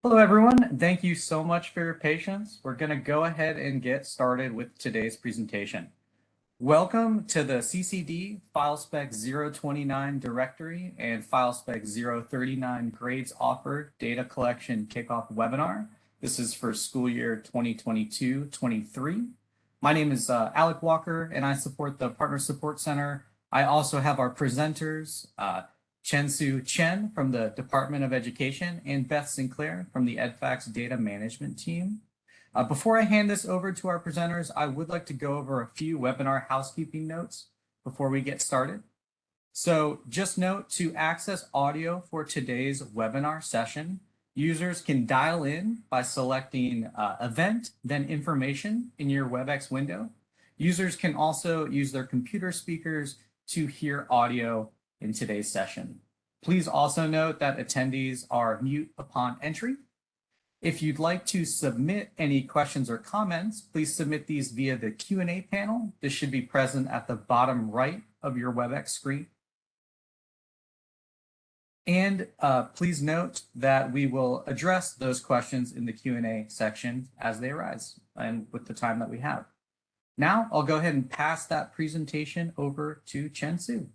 Hello, everyone. Thank you so much for your patience. We're going to go ahead and get started with today's presentation. Welcome to the CCD FileSpec 029 directory and FileSpec 039 grades offered data collection kickoff webinar. This is for school year 2022-23. My name is Alec Walker, and I support the Partner Support Center. I also have our presenters, Chen-Su Chen from the Department of Education and Beth Sinclair from the EdFax Data Management Team. Before I hand this over to our presenters, I would like to go over a few webinar housekeeping notes before we get started. So just note, to access audio for today's webinar session, users can dial in by selecting Event, then Information in your WebEx window. Users can also use their computer speakers to hear audio in today's session. Please also note that attendees are mute upon entry. If you'd like to submit any questions or comments, please submit these via the Q&A panel. This should be present at the bottom right of your WebEx screen. And please note that we will address those questions in the Q&A section as they arise and with the time that we have. Now I'll go ahead and pass that presentation over to Chen-Su.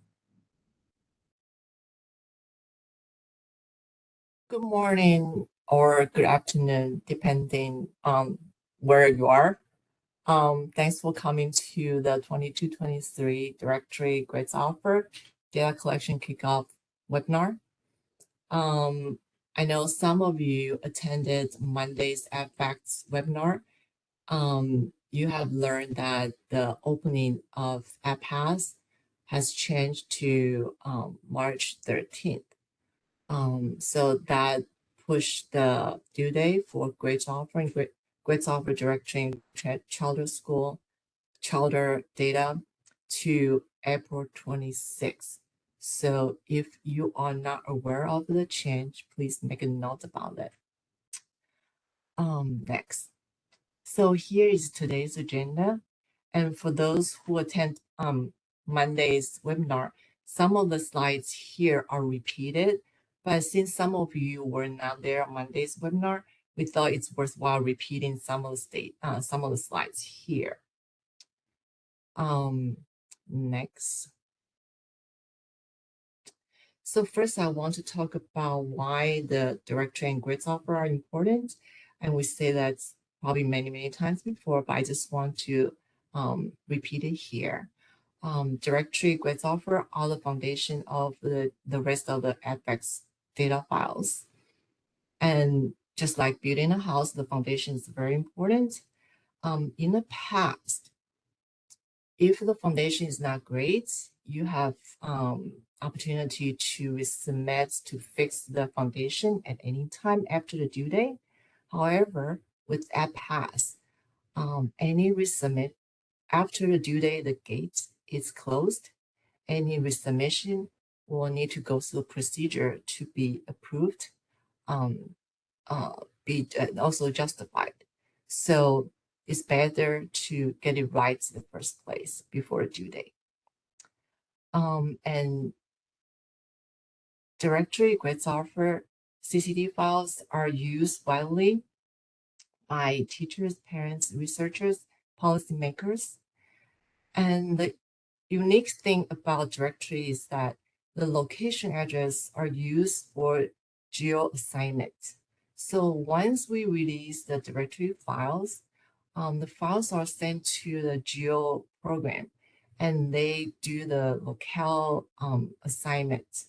Good morning or good afternoon, depending on where you are. Thanks for coming to the 22-23 Directory Grades Offer Data Collection Kickoff webinar. I know some of you attended Monday's FX webinar. You have learned that the opening of FS has changed to March 13th. So that pushed the due date for grades offer and grades offer directory charter school charter data to April 26th. So if you are not aware of the change, please make a note about it. Next. So here is today's agenda. And for those who attend Monday's webinar, some of the slides here are repeated. But since some of you were not there on Monday's webinar, we thought it's worthwhile repeating some of the slides here. Next. So first, I want to talk about why the directory and grades offer are important. And we say that probably many times before, but I just want to repeat it here. Directory grades offer are the foundation of the rest of the FX data files. And just like building a house, the foundation is very important. In the past, if the foundation is not great, you have opportunity to resubmit to fix the foundation at any time after the due date. However, with FS, any resubmit after the due date, the gate is closed. Any resubmission will need to go through a procedure to be approved, also justified. So it's better to get it right in the first place before due date. And directory grades offer CCD files are used widely by teachers, parents, researchers, policymakers. And the unique thing about directory is that the location address are used for geo assignment. So once we release the directory files, the files are sent to the geo program and they do the locale assignment.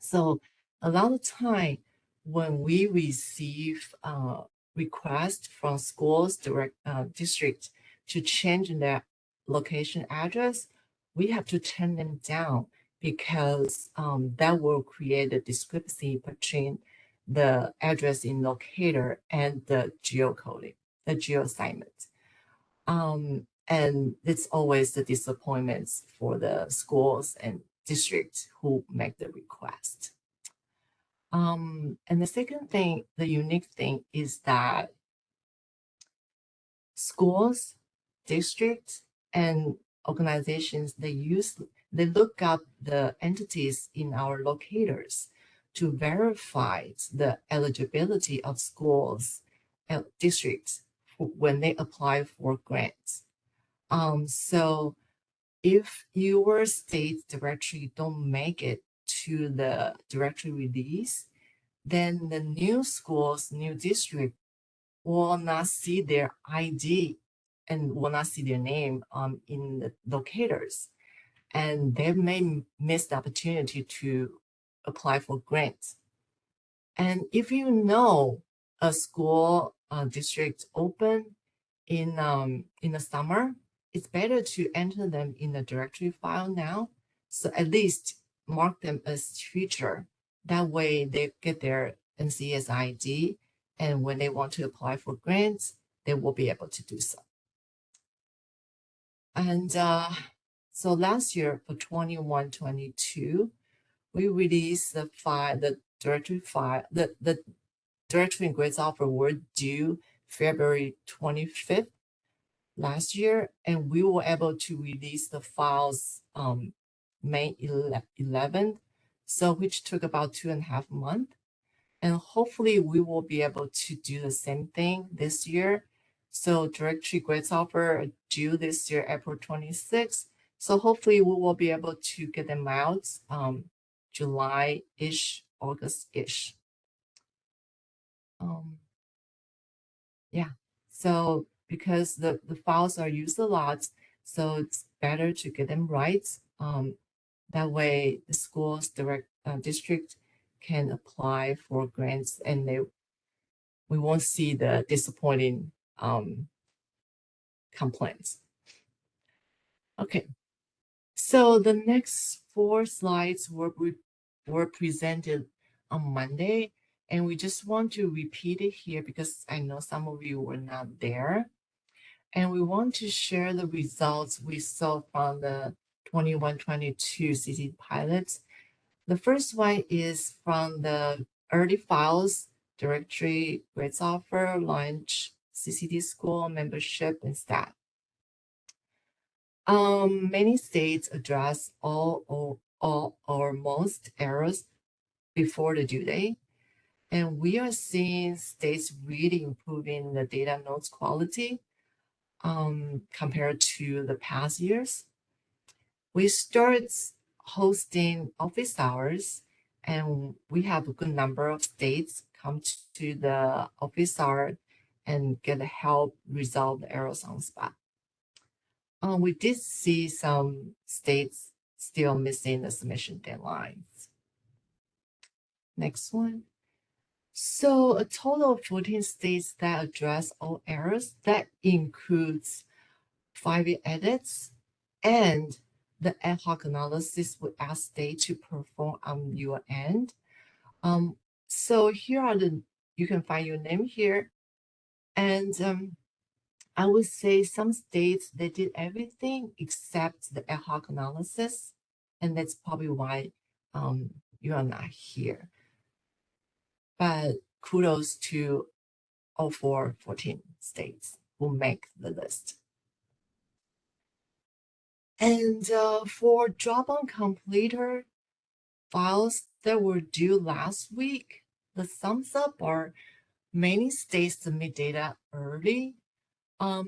So a lot of time when we receive requests from schools, district to change their location address, we have to turn them down because that will create a discrepancy between the address in locator and the geocoding, the geo assignment. And it's always the disappointments for the schools and districts who make the request. And the second thing, the unique thing is that schools, districts, and organizations, they look up the entities in our locators to verify the eligibility of schools and districts when they apply for grants. So if your state directory don't make it to the directory release, then the new schools, new district will not see their ID and will not see their name in the locators. And they may miss the opportunity to apply for grants. And if you know a school district open in the summer, it's better to enter them in the directory file now. So at least mark them as future. That way they get their NCS ID, and when they want to apply for grants, they will be able to do so. And so last year for 21-22, we released the directory file, the directory and grades offer were due February 25th last year, and we were able to release the files May 11th, so which took about 2.5 months. And hopefully we will be able to do the same thing this year. So directory grades offer due this year, April 26th. So hopefully we will be able to get them out July-ish, August-ish. Yeah, so because the files are used a lot, so it's better to get them right. That way the school's district can apply for grants, and we won't see the disappointing complaints. Okay, so the next 4 slides were presented on Monday, and we just want to repeat it here because I know some of you were not there. And we want to share the results we saw from the 21-22 CCD pilots. The first one is from the early files, directory, grades offer, launch, CCD school, membership, and stat. Many states address all or most errors before the due date. And we are seeing states really improving the data notes quality compared to the past years. We started hosting office hours, and we have a good number of states come to the office hour and get help resolve the errors on spot. We did see some states still missing the submission deadlines. Next one. So a total of 14 states that address all errors. That includes 5 edits and the ad hoc analysis we ask state to perform on your end. So here are you can find your name here. And I would say some states, they did everything except the ad hoc analysis. And that's probably why you are not here. But kudos to all 14 states who make the list. And for drop-on completer files that were due last week, the thumbs up are many states submit data early.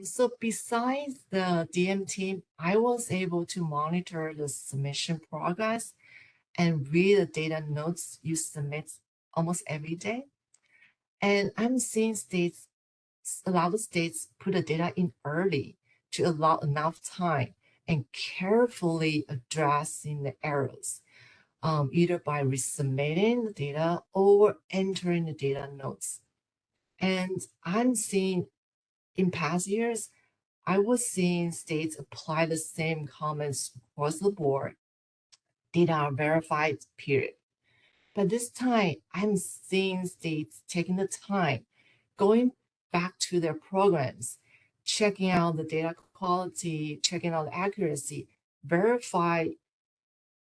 So besides the DM team, I was able to monitor the submission progress and read the data notes you submit almost every day. And I'm seeing a lot of states put the data in early to allow enough time and carefully addressing the errors, either by resubmitting the data or entering the data notes. And I'm seeing in past years, I was seeing states apply the same comments across the board. Data are verified, period. But this time, I'm seeing states taking the time, going back to their programs, checking out the data quality, checking out the accuracy, verify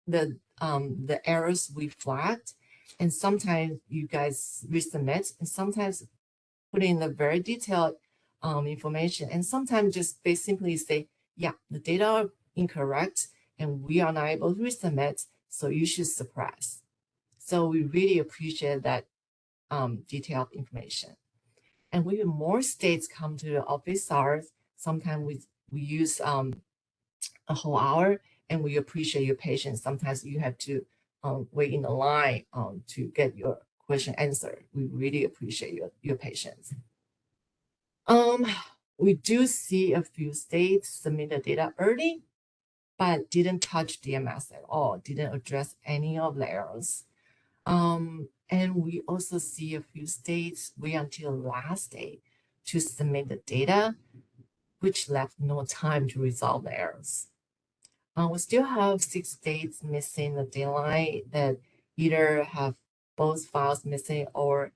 the errors we flagged, and sometimes you guys resubmit, and sometimes put in the very detailed information, and sometimes just they simply say, yeah, the data are incorrect, and we are not able to resubmit, so you should suppress. So we really appreciate that detailed information. And when more states come to the office hours, sometimes we use a whole hour, and we appreciate your patience. Sometimes you have to wait in the line to get your question answered. We really appreciate your patience. We do see a few states submit the data early, but didn't touch DMS at all, didn't address any of the errors. And we also see a few states wait until last day to submit the data, which left no time to resolve the errors. We still have 6 states missing the deadline that either have both files missing or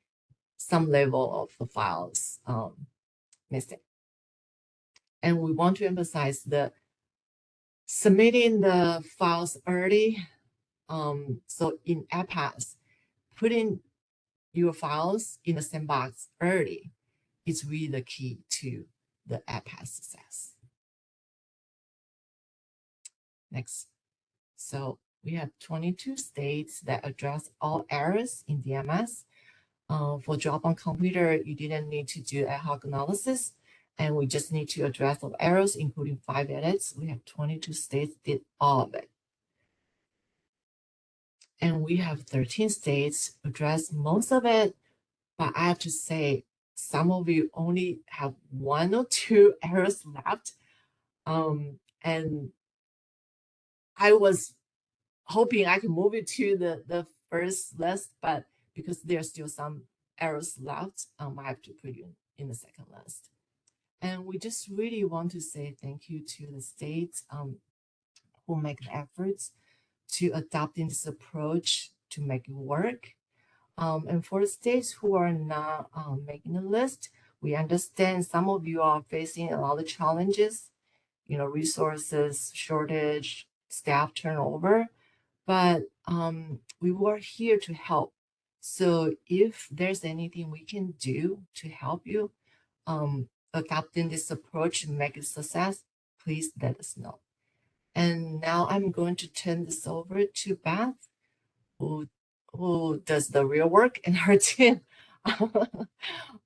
some level of the files missing. And we want to emphasize the submitting the files early. So in FS, putting your files in the sandbox early is really the key to the FS success. Next. So we have 22 states that address all errors in DMS. For drop-on computer, you didn't need to do ad hoc analysis, and we just need to address all errors, including 5 edits. We have 22 states did all of it. And we have 13 states address most of it, but I have to say, some of you only have 1 or 2 errors left. And I was hoping I can move it to the first list, but because there's still some errors left, I have to put you in the second list. And we just really want to say thank you to the states who make the efforts to adopting this approach to make it work. And for the states who are not making the list, we understand some of you are facing a lot of challenges, resources shortage, staff turnover, but we were here to help. So if there's anything we can do to help you adopting this approach and make it a success, please let us know. And now I'm going to turn this over to Beth, who does the real work in her team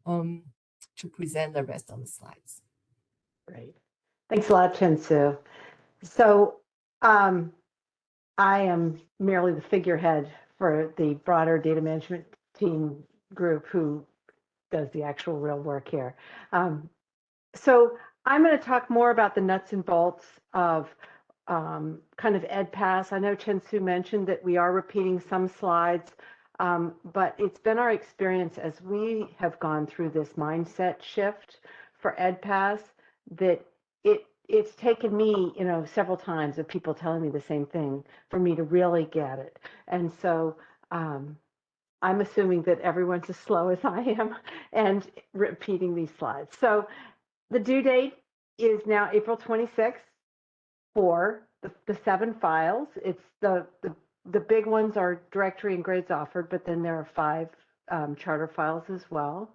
to present the rest of the slides. Great. Thanks a lot, Chen-Su. So I am merely the figurehead for the broader data management team group who does the actual real work here. So I'm going to talk more about the nuts and bolts of kind of EdPass. I know Chen-Su mentioned that we are repeating some slides, but it's been our experience as we have gone through this mindset shift for EdPass that it's taken me, several times of people telling me the same thing for me to really get it. And so I'm assuming that everyone's as slow as I am and repeating these slides. So the due date is now April 26th for the 7 files. It's the big ones are directory and grades offered, but then there are 5 charter files as well.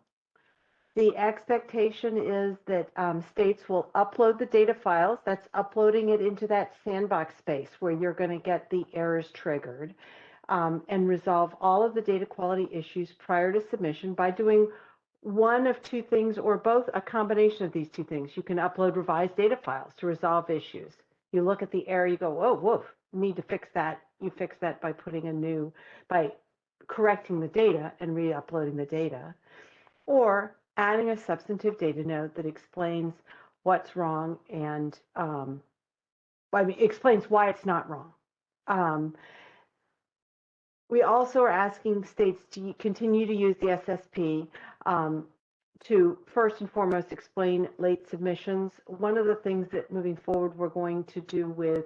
The expectation is that states will upload the data files. That's uploading it into that sandbox space where you're going to get the errors triggered, and resolve all of the data quality issues prior to submission by doing one of 2 things or both, a combination of these 2 things. You can upload revised data files to resolve issues. You look at the error, you go, oh, woof, need to fix that. You fix that by by correcting the data and re-uploading the data. Or adding a substantive data note that explains what's wrong and explains why it's not wrong. We also are asking states to continue to use the SSP to first and foremost explain late submissions. One of the things that moving forward we're going to do with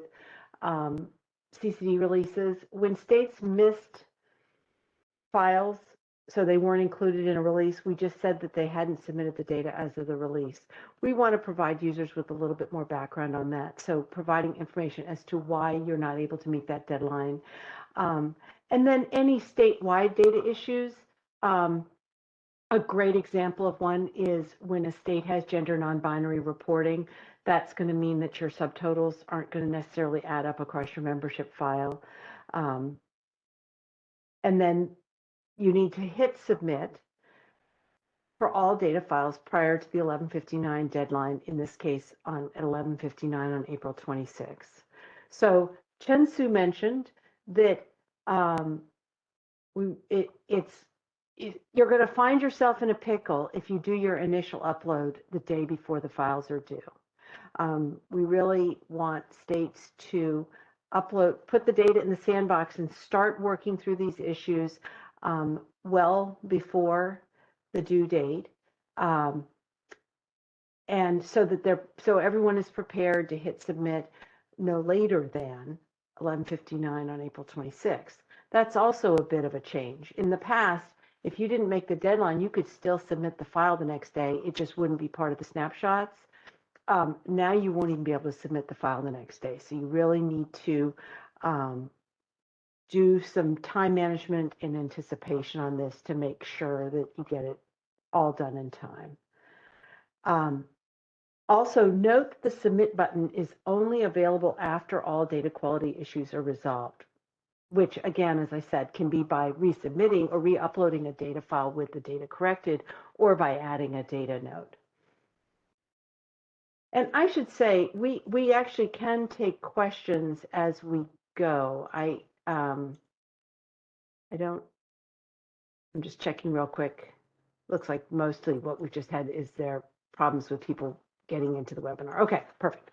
CCD releases, when states missed files, so they weren't included in a release, we just said that they hadn't submitted the data as of the release. We want to provide users with a little bit more background on that, so providing information as to why you're not able to meet that deadline. And then any statewide data issues. A great example of one is when a state has gender non-binary reporting. That's going to mean that your subtotals aren't going to necessarily add up across your membership file. And then you need to hit submit for all data files prior to the 11:59 deadline, in this case at 11:59 on April 26th. So Chen-Su mentioned that you're going to find yourself in a pickle if you do your initial upload the day before the files are due. We really want states to put the data in the sandbox and start working through these issues well before the due date, and so everyone is prepared to hit submit no later than 11:59 on April 26th. That's also a bit of a change. In the past, if you didn't make the deadline, you could still submit the file the next day. It just wouldn't be part of the snapshots. Now you won't even be able to submit the file the next day. So you really need to do some time management and anticipation on this to make sure that you get it all done in time. Also, note that the submit button is only available after all data quality issues are resolved, which again, as I said, can be by resubmitting or re-uploading a data file with the data corrected, or by adding a data note. And I should say, we actually can take questions as we go. I'm just checking real quick. Looks like mostly what we've just had is there problems with people getting into the webinar. Okay, perfect.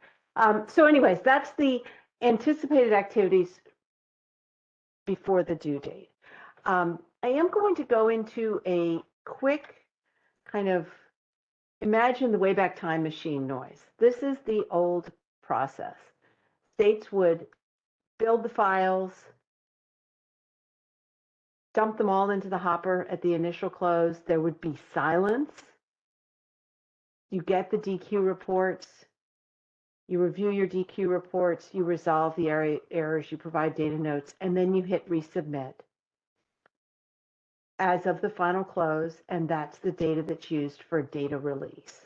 So anyways, that's the anticipated activities before the due date. I am going to go into a quick kind of imagine the Wayback Time machine noise. This is the old process. States would build the files, dump them all into the hopper at the initial close. There would be silence. You get the DQ reports. You review your DQ reports. You resolve the errors. You provide data notes, and then you hit resubmit as of the final close, and that's the data that's used for data release.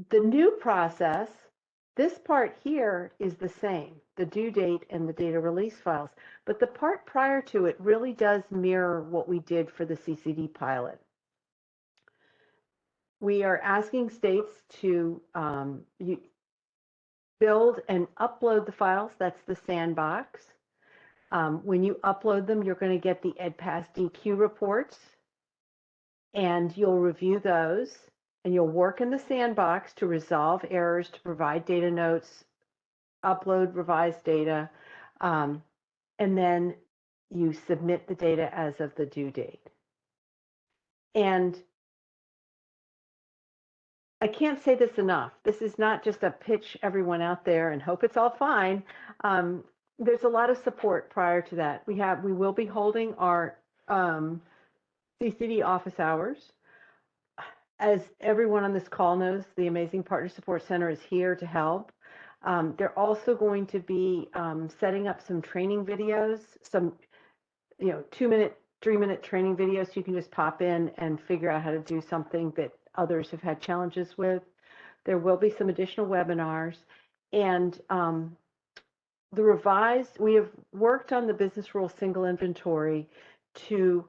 The new process, this part here is the same, the due date and the data release files, but the part prior to it really does mirror what we did for the CCD pilot. We are asking states to build and upload the files. That's the sandbox. When you upload them, you're going to get the EdPass DQ reports, and you'll review those, and you'll work in the sandbox to resolve errors, to provide data notes, upload revised data, and then you submit the data as of the due date. And I can't say this enough. This is not just a pitch everyone out there and hope it's all fine. There's a lot of support prior to that. We will be holding our CCD office hours. As everyone on this call knows, the Amazing Partner Support Center is here to help. They're also going to be setting up some training videos, some 2-minute, 3-minute training videos, so you can just pop in and figure out how to do something that others have had challenges with. There will be some additional webinars, and we have worked on the business rule single inventory to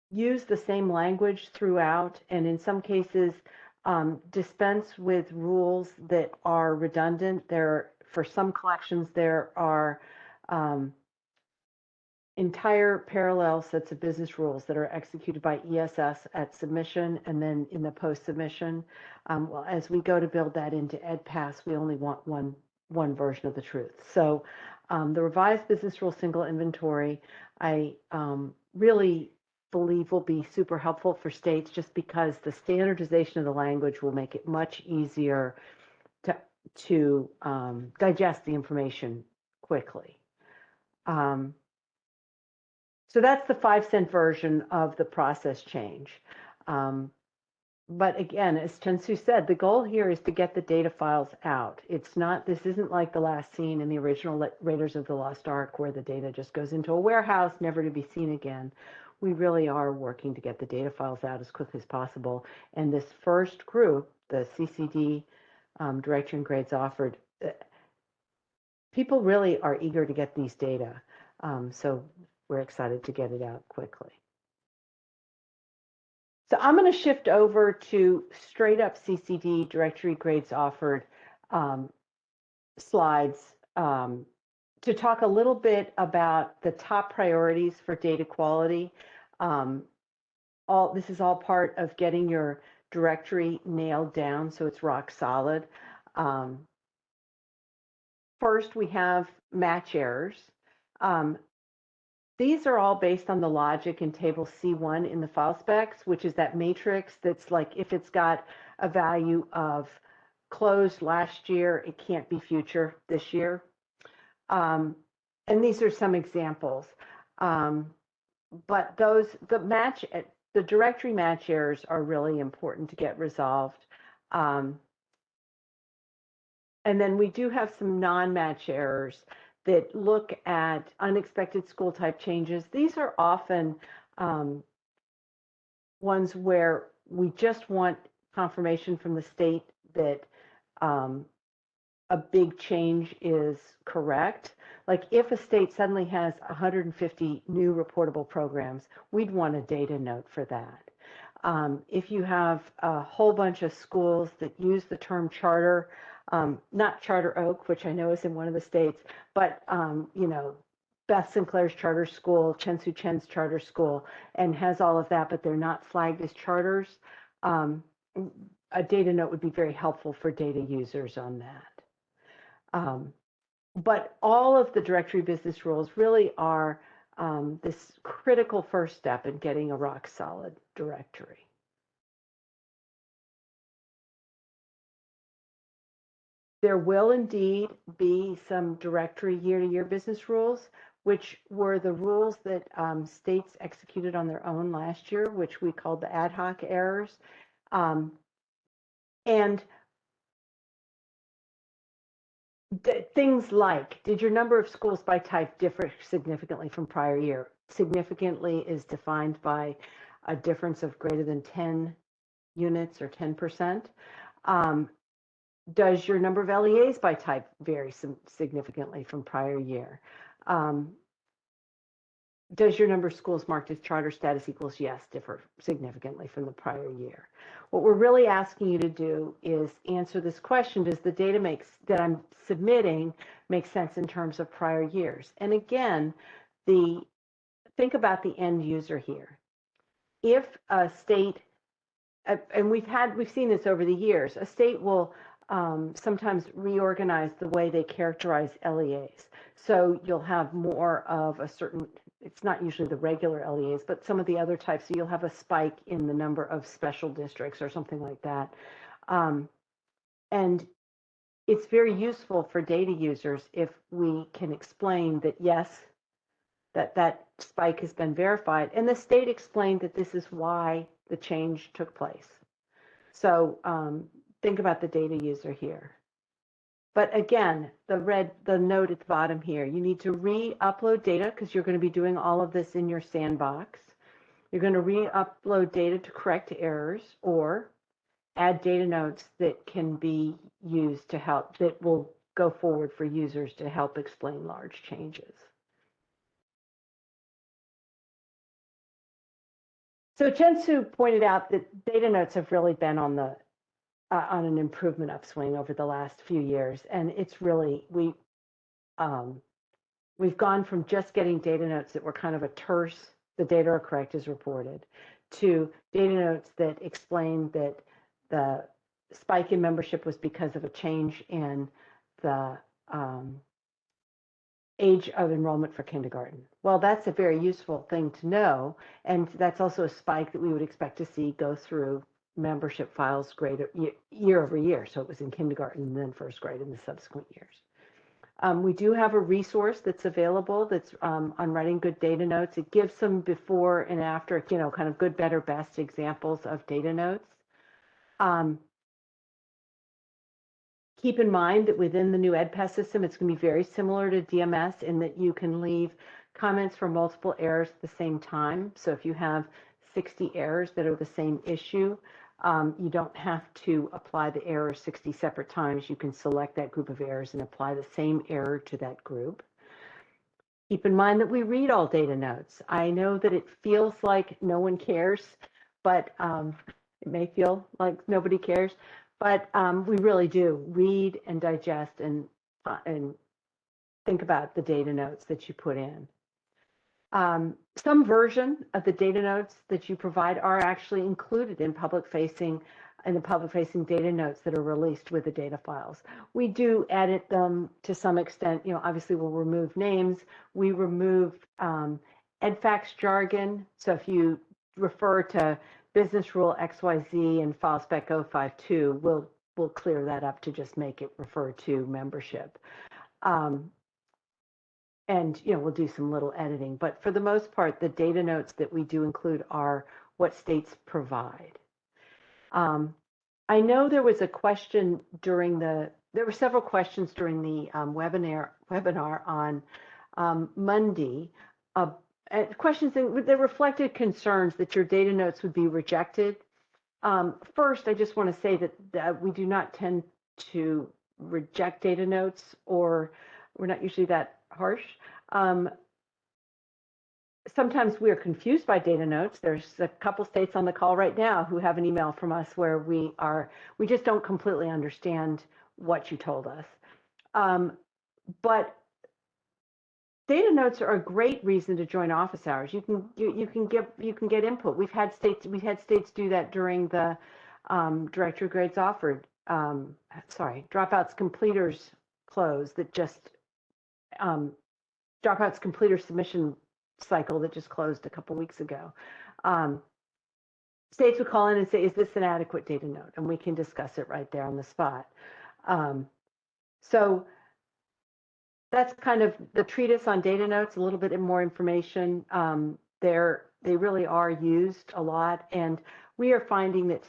use the same language throughout, and in some cases dispense with rules that are redundant. For some collections, there are entire parallel sets of business rules that are executed by ESS at submission and then in the post-submission. Well, as we go to build that into EdPass, we only want one version of the truth. So the revised business rule single inventory, I really believe will be super helpful for states, just because the standardization of the language will make it much easier to digest the information quickly. So that's the 5-cent version of the process change. But again, as Chen-Su said, the goal here is to get the data files out. This isn't like the last scene in the original Raiders of the Lost Ark, where the data just goes into a warehouse, never to be seen again. We really are working to get the data files out as quickly as possible. And this first group, the CCD Directory and Grades Offered, people really are eager to get these data. So we're excited to get it out quickly. So I'm going to shift over to straight up CCD directory grades offered slides to talk a little bit about the top priorities for data quality. This is all part of getting your directory nailed down so it's rock solid. First, we have match errors. These are all based on the logic in table C1 in the file specs, which is that matrix that's like if it's got a value of closed last year, it can't be future this year. And these are some examples. But the directory match errors are really important to get resolved. And then we do have some non-match errors that look at unexpected school type changes. These are often ones where we just want confirmation from the state that a big change is correct. Like if a state suddenly has 150 new reportable programs, we'd want a data note for that. If you have a whole bunch of schools that use the term charter, not Charter Oak, which I know is in one of the states, but you know, Beth Sinclair's charter school, Chen Su Chen's charter school, and has all of that, but they're not flagged as charters. A data note would be very helpful for data users on that. But all of the directory business rules really are this critical first step in getting a rock solid directory. There will indeed be some directory year-to-year business rules, which were the rules that states executed on their own last year, which we called the ad hoc errors. And things like, did your number of schools by type differ significantly from prior year? Significantly is defined by a difference of greater than 10 units or 10%. Does your number of LEAs by type vary significantly from prior year? Does your number of schools marked as charter status equals yes differ significantly from the prior year? What we're really asking you to do is answer this question: does the data that I'm submitting make sense in terms of prior years? And again, think about the end user here. If a state, and we've seen this over the years, a state will sometimes reorganize the way they characterize LEAs. So you'll have more of a certain, it's not usually the regular LEAs, but some of the other types. So you'll have a spike in the number of special districts or something like that. And it's very useful for data users if we can explain that, yes, that spike has been verified. And the state explained that this is why the change took place. So think about the data user here. But again, the note at the bottom here, you need to re-upload data because you're going to be doing all of this in your sandbox. You're going to re-upload data to correct errors or add data notes that can be used to help, that will go forward for users to help explain large changes. So Chen Su pointed out that data notes have really been on an improvement upswing over the last few years, and it's really we've gone from just getting data notes that were kind of a terse, the data are correct as reported, to data notes that explain that the spike in membership was because of a change in the age of enrollment for kindergarten. Well, that's a very useful thing to know, and that's also a spike that we would expect to see go through membership files greater year over year. So it was in kindergarten and then first grade in the subsequent years. We do have a resource that's available that's on writing good data notes. It gives some before and after, you know, kind of good, better, best examples of data notes. Keep in mind that within the new EdPass system, it's going to be very similar to DMS in that you can leave comments for multiple errors at the same time. So if you have 60 errors that are the same issue, You don't have to apply the error 60 separate times. You can select that group of errors and apply the same error to that group. Keep in mind that we read all data notes. I know that it feels like no one cares, but it may feel like nobody cares, but we really do read and digest and think about the data notes that you put in. Some version of the data notes that you provide are actually included in the public-facing data notes that are released with the data files. We do edit them to some extent. Obviously we'll remove names. We remove EDFACS jargon. So if you refer to business rule XYZ and file spec 052, we'll clear that up to just make it refer to membership. And we'll do some little editing, but for the most part, the data notes that we do include are what states provide. I know there was a question there were several questions during the webinar on Monday, questions that reflected concerns that your data notes would be rejected. First, I just want to say that we do not tend to reject data notes, or we're not usually that harsh. Sometimes we are confused by data notes. There's a couple states on the call right now who have an email from us where we just don't completely understand what you told us. But data notes are a great reason to join office hours. You can get input. We've had states do that during the directory grades offered. Dropouts completers close that just dropouts completer submission cycle that just closed a couple weeks ago. States would call in and say, is this an adequate data note? And we can discuss it right there on the spot. So that's kind of the treatise on data notes, a little bit more information. They really are used a lot, and we are finding that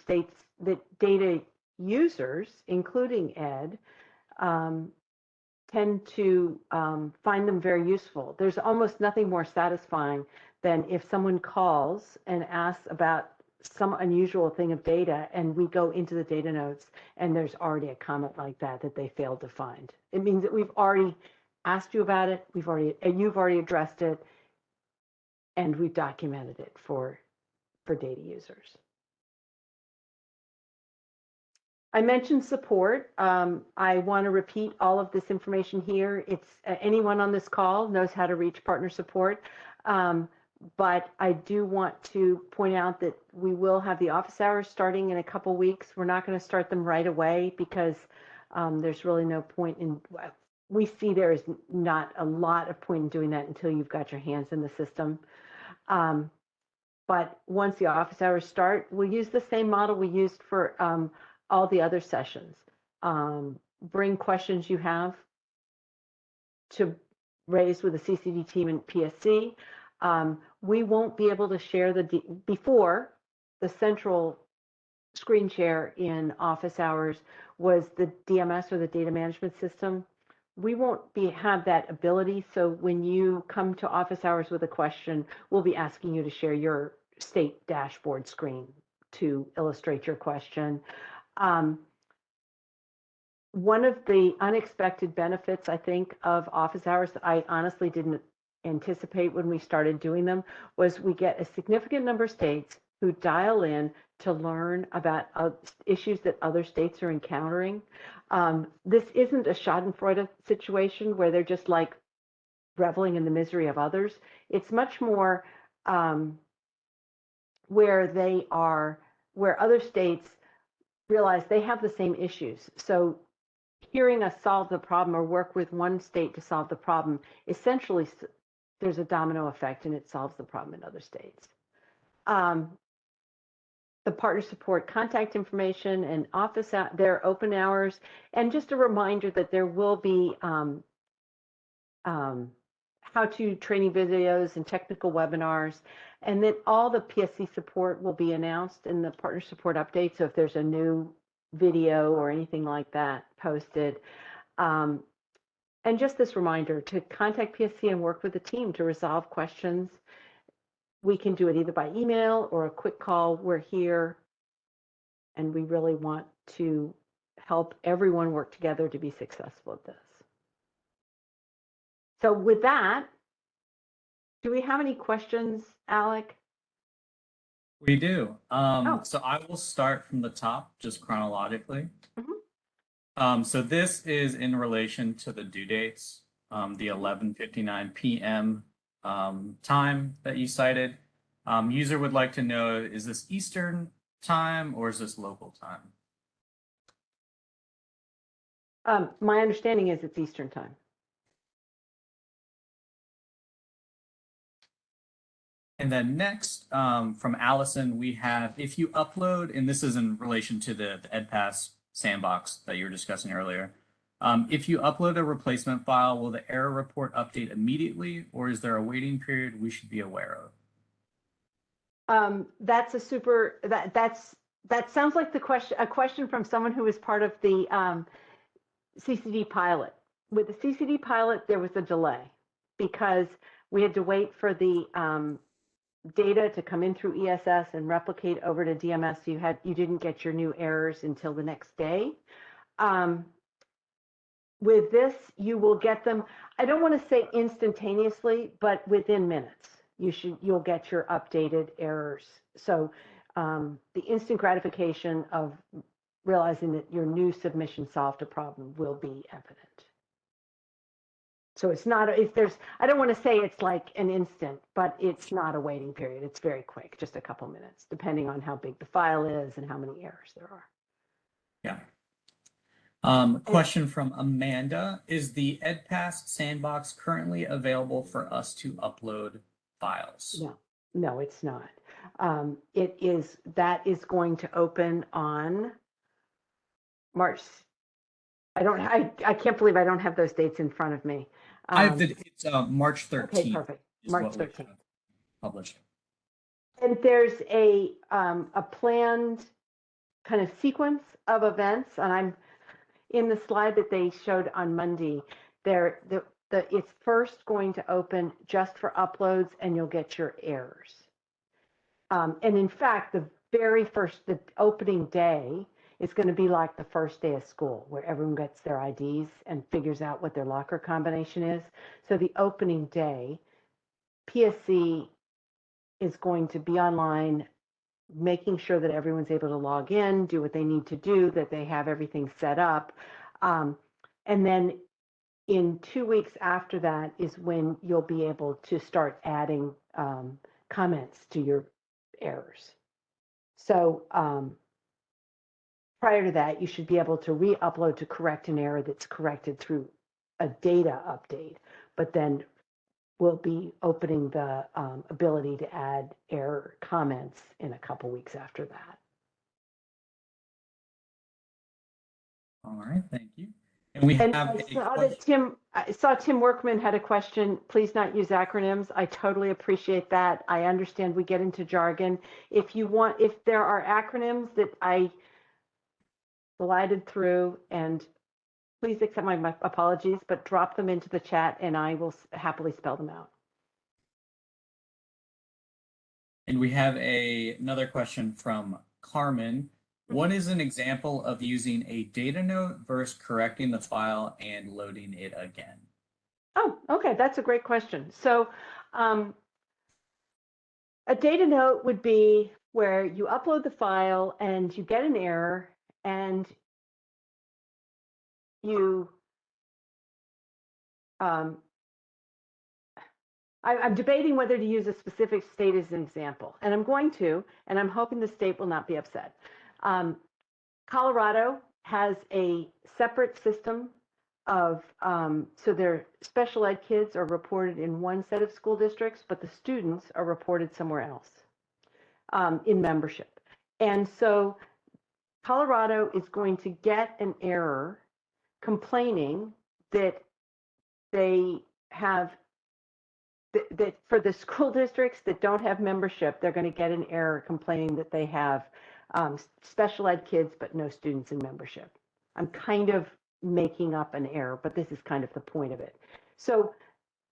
data users, including Ed, tend to find them very useful. There's almost nothing more satisfying than if someone calls and asks about some unusual thing of data, and we go into the data notes and there's already a comment like that they failed to find. It means that we've already asked you about it, you've already addressed it, and we've documented it for data users. I mentioned support. I want to repeat all of this information here. It's anyone on this call knows how to reach partner support, but I do want to point out that we will have the office hours starting in a couple weeks. We're not going to start them right away because there's really no point in. We see there is not a lot of point in doing that until you've got your hands in the system. But once the office hours start, we'll use the same model we used for all the other sessions. Bring questions you have to raise with the CCD team and PSC. We won't be able to share before the central screen share in office hours was the DMS or the data management system. We won't have that ability. So when you come to office hours with a question, we'll be asking you to share your state dashboard screen to illustrate your question. One of the unexpected benefits, I think, of office hours that I honestly didn't anticipate when we started doing them was we get a significant number of states who dial in to learn about issues that other states are encountering. This isn't a Schadenfreude situation where they're just like reveling in the misery of others. It's much more where other states realize they have the same issues. So hearing us solve the problem or work with one state to solve the problem, essentially there's a domino effect and it solves the problem in other states. The partner support contact information and their open hours, and just a reminder that there will be how-to training videos and technical webinars, and that all the PSC support will be announced in the partner support update. So if there's a new video or anything like that posted. And just this reminder to contact PSC and work with the team to resolve questions. We can do it either by email or a quick call. We're here And we really want to help everyone work together to be successful at this. So with that, do we have any questions, Alec? We do. Oh. So I will start from the top, just chronologically. Mm-hmm. So this is in relation to the due dates, the 11:59 p.m. Time that you cited. User would like to know, is this Eastern time or is this local time? My understanding is it's Eastern time. And then next, from Allison, we have, if you upload, and this is in relation to the EdPass sandbox that you were discussing earlier. If you upload a replacement file, will the error report update immediately, or is there a waiting period we should be aware of? That's a super, that sounds like a question from someone who was part of the CCD pilot. With the CCD pilot, there was a delay because we had to wait for the data to come in through ESS and replicate over to DMS. You didn't get your new errors until the next day. With this, you will get them, I don't want to say instantaneously, but within minutes. You'll get your updated errors. So the instant gratification of realizing that your new submission solved a problem will be evident. So it's not, I don't want to say it's like an instant, but it's not a waiting period. It's very quick, just a couple minutes, depending on how big the file is and how many errors there are. Yeah. Question from Amanda. Is the EdPass sandbox currently available for us to upload files? No, it's not. That is going to open on March. I can't believe I don't have those dates in front of me. It's March 13th. Okay, perfect. March 13th. Published. And there's a planned kind of sequence of events, and I'm in the slide that they showed on Monday. It's first going to open just for uploads, and you'll get your errors. And in fact, the opening day is going to be like the first day of school, where everyone gets their IDs and figures out what their locker combination is. So the opening day, PSC is going to be online, making sure that everyone's able to log in, do what they need to do, that they have everything set up. And then in 2 weeks after that is when you'll be able to start adding comments to your errors. So prior to that, you should be able to re-upload to correct an error that's corrected through a data update, but then we'll be opening the ability to add error comments in a couple weeks after that. All right, thank you. And we have I saw Tim Workman had a question. Please not use acronyms. I totally appreciate that. I understand we get into jargon. If there are acronyms that I glided through, and please accept my apologies, but drop them into the chat and I will happily spell them out. And we have another question from Carmen. What is an example of using a data note versus correcting the file and loading it again? Oh, okay, that's a great question. So a data note would be where you upload the file and you get an error and you, I'm debating whether to use a specific state as an example, and I'm going to, and I'm hoping the state will not be upset. Colorado has a separate system of, so their special ed kids are reported in one set of school districts, but the students are reported somewhere else in membership. And so Colorado is going to get an error complaining that they have, that for the school districts that don't have membership, they're going to get an error complaining that they have special ed kids, but no students in membership. I'm kind of making up an error, but this is kind of the point of it. So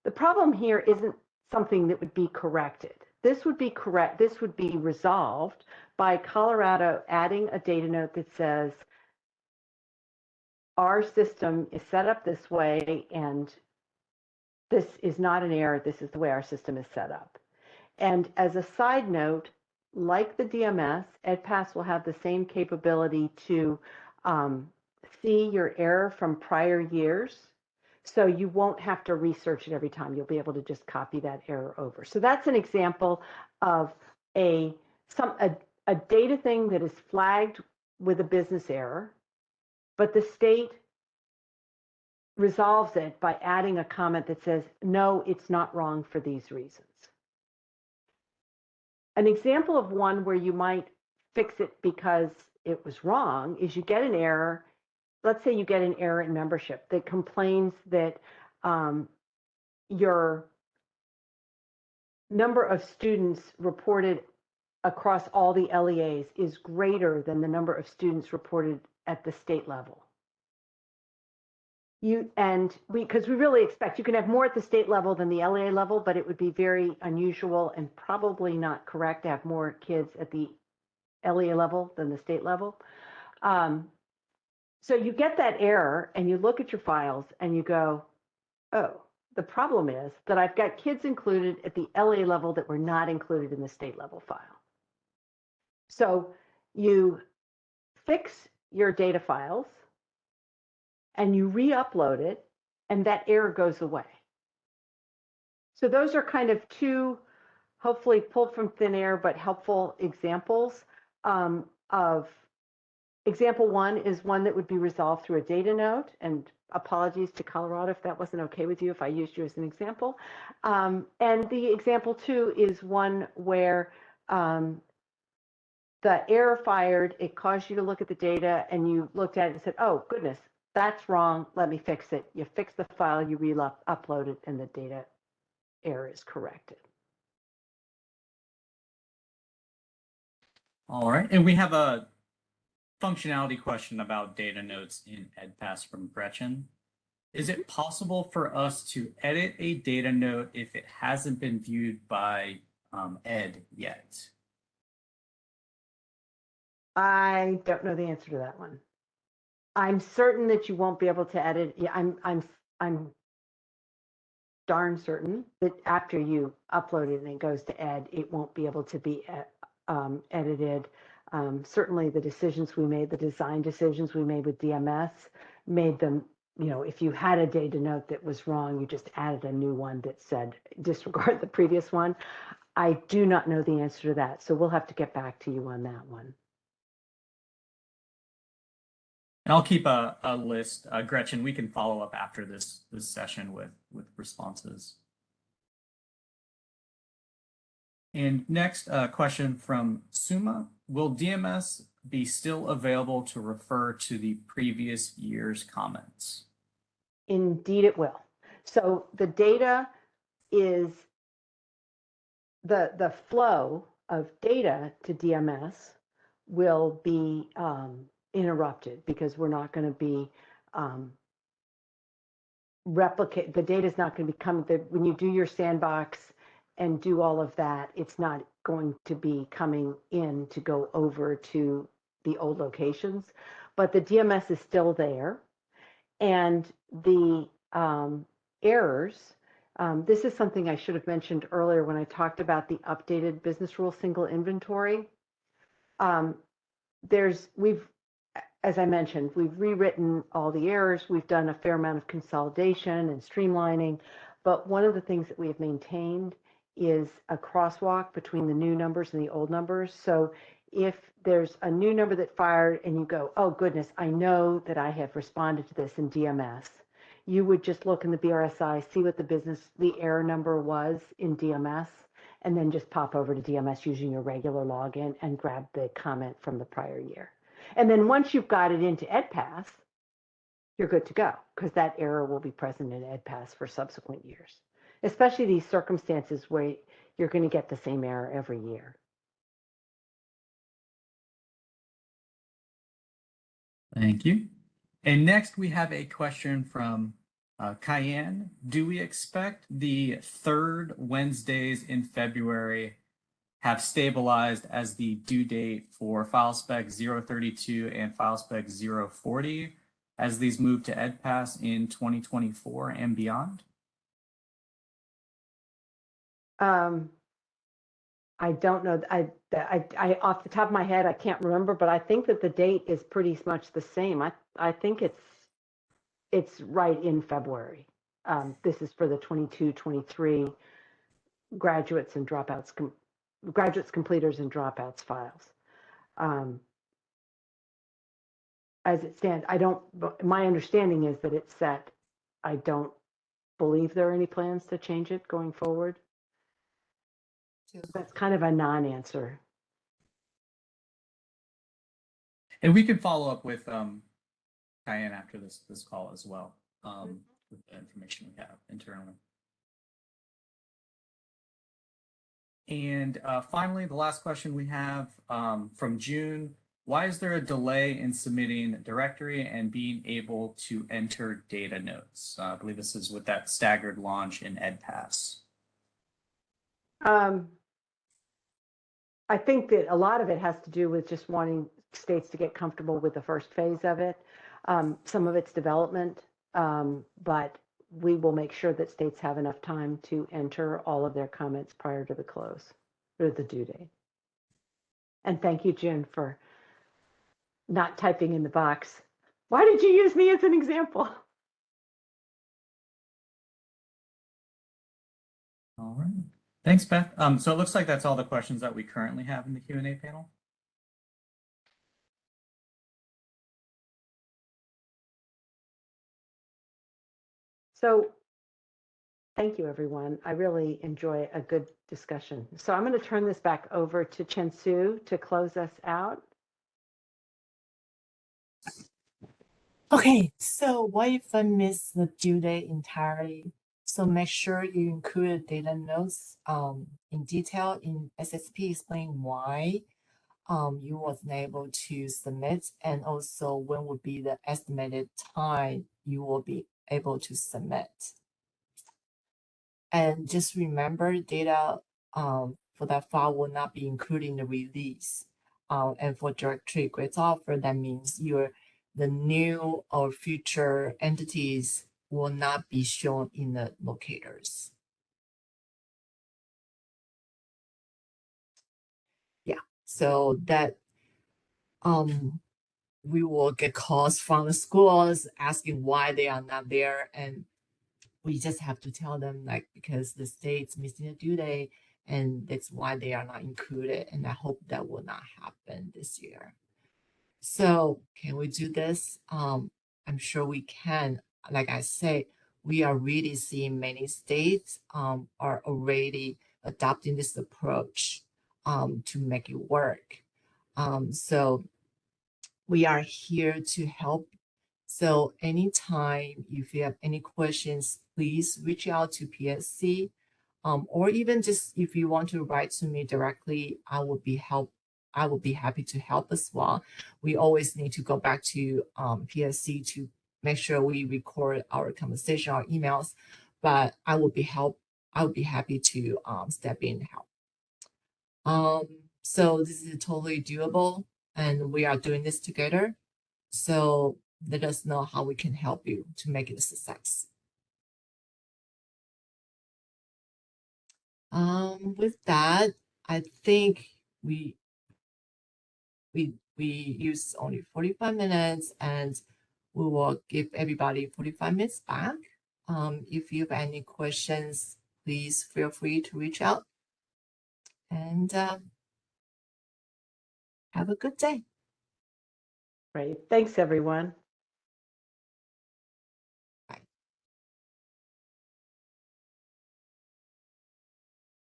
the problem here isn't something that would be corrected. this would be correct. This would be resolved by Colorado adding a data note that says, our system is set up this way, and this is not an error. This is the way our system is set up. And as a side note, like the DMS, EdPass will have the same capability to see your error from prior years. So you won't have to research it every time. You'll be able to just copy that error over. So that's an example of a data thing that is flagged with a business error, but the state resolves it by adding a comment that says, no, it's not wrong for these reasons. An example of one where you might fix it because it was wrong is you get an error. Let's say you get an error in membership that complains that your number of students reported across all the LEAs is greater than the number of students reported at the state level. Because we really expect you can have more at the state level than the LEA level, but it would be very unusual and probably not correct to have more kids at the LEA level than the state level. So you get that error and you look at your files and you go, oh, the problem is that I've got kids included at the LEA level that were not included in the state level file. So you fix your data files and you re-upload it, and that error goes away. So those are kind of two, hopefully pulled from thin air, but helpful examples of example one is one that would be resolved through a data note, and apologies to Colorado if that wasn't okay with you if I used you as an example. And the example two is one where the error fired, it caused you to look at the data and you looked at it and said, oh goodness, that's wrong, let me fix it. You fix the file, you re-upload it, and the data error is corrected. All right, and we have a functionality question about data notes in EdPass from Gretchen. Is it possible for us to edit a data note if it hasn't been viewed by Ed yet? I don't know the answer to that one. I'm certain that you won't be able to edit. Yeah, I'm darn certain that after you upload it and it goes to Ed, it won't be able to be edited. Certainly the decisions we made, the design decisions we made with DMS made them, you know, if you had a data note that was wrong, you just added a new one that said disregard the previous one. I do not know the answer to that, so we'll have to get back to you on that one. And I'll keep a list. Gretchen, we can follow up after this session with responses. And next question from Suma. Will DMS be still available to refer to the previous year's comments? Indeed it will. So the data is the flow of data to DMS will be interrupted because we're not going to be replicate. The data is not going to become when you do your sandbox and do all of that, it's not going to be coming in to go over to the old locations, but the DMS is still there. And the errors, this is something I should have mentioned earlier when I talked about the updated business rule single inventory. As I mentioned, we've rewritten all the errors. We've done a fair amount of consolidation and streamlining, but one of the things that we have maintained is a crosswalk between the new numbers and the old numbers. So if there's a new number that fired and you go, oh goodness, I know that I have responded to this in DMS, you would just look in the BRSI, see what the error number was in DMS, and then just pop over to DMS using your regular login and grab the comment from the prior year. And then once you've got it into EdPass, you're good to go because that error will be present in EdPass for subsequent years, especially these circumstances where you're going to get the same error every year. Thank you. And next we have a question from Cayenne. Do we expect the third Wednesdays in February have stabilized as the due date for file spec 032 and file spec 040 as these move to EdPass in 2024 and beyond? I don't know. I off the top of my head, I can't remember, but I think that the date is pretty much the same. I think it's right in February. This is for the 22-23 graduates and dropouts, graduates, completers, and dropouts files. As it stands, my understanding is that it's set. I don't believe there are any plans to change it going forward. That's kind of a non-answer. And we can follow up with Cayenne after this call as well, with the information we have internally. And finally, the last question we have from June: why is there a delay in submitting directory and being able to enter data notes? I believe this is with that staggered launch in EdPass. I think that a lot of it has to do with just wanting states to get comfortable with the first phase of it. Some of it's development, but we will make sure that states have enough time to enter all of their comments prior to the close or the due date. And thank you, June, for not typing in the box. Why did you use me as an example? All right. Thanks, Beth. So it looks like that's all the questions that we currently have in the Q&A panel. So thank you, everyone. I really enjoy a good discussion. So I'm going to turn this back over to Chen-Su to close us out. Okay, so what if I miss the due date entirely? So make sure you include data notes in detail in SSP, explain why you wasn't able to submit, and also when would be the estimated time you will be able to submit. And just remember, data for that file will not be included in the release. And for directory grades offer, that means the new or future entities will not be shown in the locators. Yeah, so that we will get calls from the schools asking why they are not there, and we just have to tell them, like, because the state's missing a due date and that's why they are not included, and I hope that will not happen this year. So can we do this? I'm sure we can. Like I say, we are really seeing many states are already adopting this approach to make it work. So we are here to help. So anytime if you have any questions, please reach out to PSC, or even just if you want to write to me directly, I will be happy to help as well. We always need to go back to PSC to make sure we record our conversation or emails, but I would be happy to step in and help. So this is totally doable, and we are doing this together. So let us know how we can help you to make it a success. With that, I think we use only 45 minutes, and we will give everybody 45 minutes back. If you have any questions, please feel free to reach out, and have a good day. Great. Thanks, everyone.